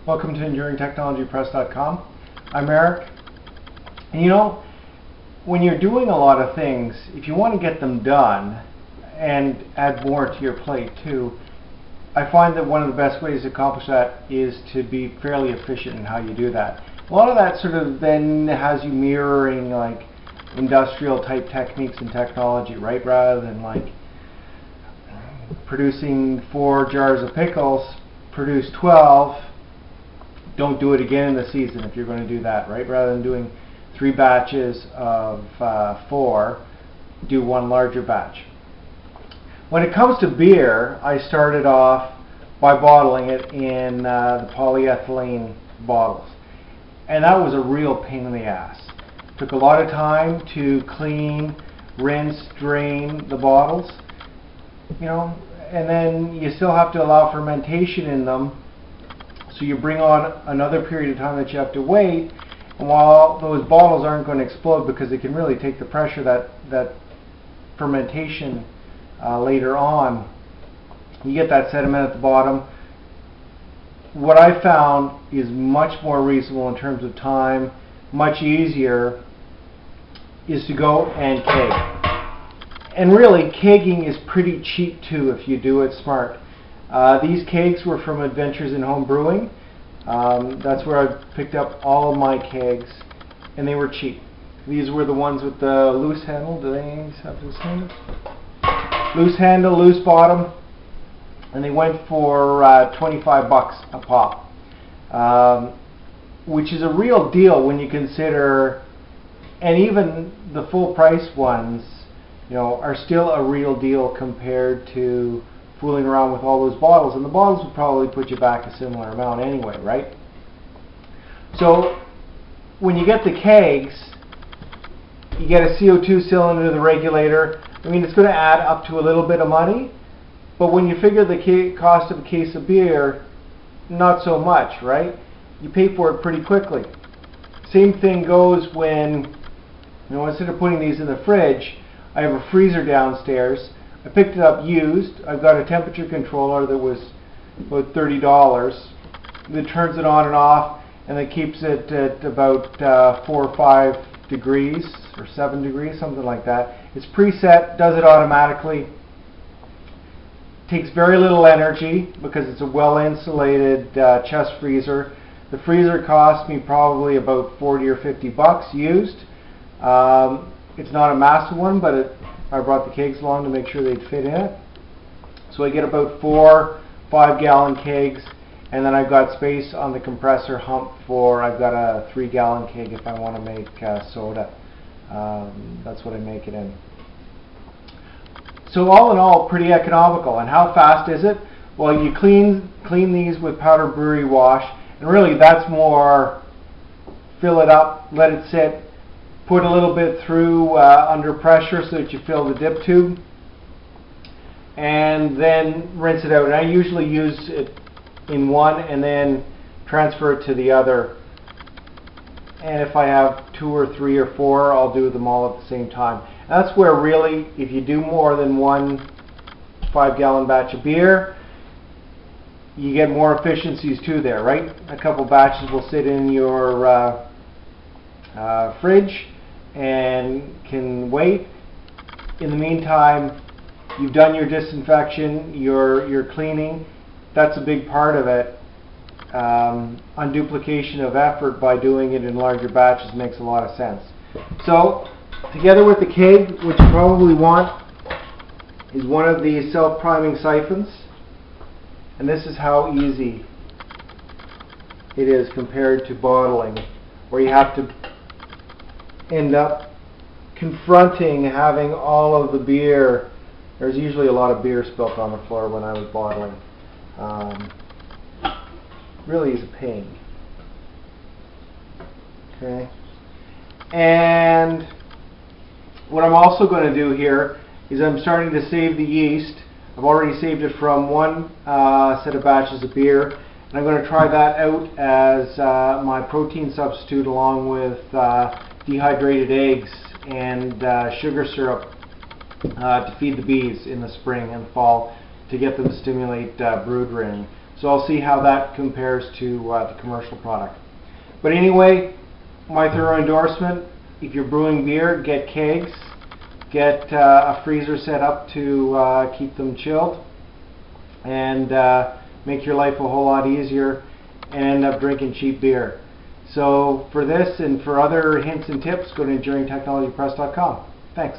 Welcome to EnduringTechnologyPress.com. I'm Eric. And when you're doing a lot of things, if you want to get them done and add more to your plate too, I find that one of the best ways to accomplish that is to be fairly efficient in how you do that. A lot of that sort of then has you mirroring like industrial type techniques and technology, right? Rather than like producing 4 jars of pickles, produce 12. Don't do it again in the season if you're going to do that, right? Rather than doing 3 batches of 4, do 1 larger batch. When it comes to beer, I started off by bottling it in the polyethylene bottles. And that was a real pain in the ass. Took a lot of time to clean, rinse, drain the bottles, and then you still have to allow fermentation in them. So you bring on another period of time that you have to wait, and while those bottles aren't going to explode because they can really take the pressure that fermentation later on, you get that sediment at the bottom. What I found is much more reasonable in terms of time, much easier, is to go and keg. And really, kegging is pretty cheap too if you do it smart. These kegs were from Adventures in Home Brewing. That's where I picked up all of my kegs, and they were cheap. These were the ones with the loose handle. Do they have loose handle? Loose handle, loose bottom, and they went for 25 bucks a pop, which is a real deal when you consider, and even the full price ones, are still a real deal compared to fooling around with all those bottles, and the bottles would probably put you back a similar amount anyway, right? So when you get the kegs, you get a CO2 cylinder to the regulator. I mean, it's going to add up to a little bit of money, but when you figure the cost of a case of beer, not so much, right? You pay for it pretty quickly. Same thing goes when, instead of putting these in the fridge, I have a freezer downstairs. I picked it up used. I've got a temperature controller that was about $30 that turns it on and off, and that keeps it at about 4 or 5 degrees or 7 degrees, something like that. It's preset, does it automatically. Takes very little energy because it's a well-insulated chest freezer. The freezer cost me probably about 40 or 50 bucks used. It's not a massive one, but I brought the kegs along to make sure they'd fit in it. So I get about 4 5-gallon kegs, and then I've got space on the compressor hump for, I've got a 3-gallon keg if I want to make soda. That's what I make it in. So all in all, pretty economical. And how fast is it? Well, you clean these with powder brewery wash, and really that's more fill it up, let it sit, put a little bit through under pressure so that you fill the dip tube, and then rinse it out. And I usually use it in one and then transfer it to the other. And if I have 2 or 3 or 4, I'll do them all at the same time. And that's where really, if you do more than 1 5-gallon batch of beer, you get more efficiencies too there, right? A couple batches will sit in your fridge and can wait. In the meantime, you've done your disinfection, your cleaning. That's a big part of it. Unduplication of effort by doing it in larger batches makes a lot of sense. So together with the keg, what you probably want is one of these self-priming siphons, and this is how easy it is compared to bottling, where you have to end up confronting having all of the beer. There's usually a lot of beer spilt on the floor when I was bottling. Really is a pain. Okay. And what I'm also going to do here is I'm starting to save the yeast. I've already saved it from 1 set of batches of beer, and I'm going to try that out as my protein substitute along with dehydrated eggs and sugar syrup to feed the bees in the spring and fall to get them to stimulate brood rearing. So I'll see how that compares to the commercial product. But anyway, my thorough endorsement: if you're brewing beer, get kegs, get a freezer set up to keep them chilled, and make your life a whole lot easier, and end up drinking cheap beer. So for this and for other hints and tips, go to enduringtechnologypress.com. Thanks.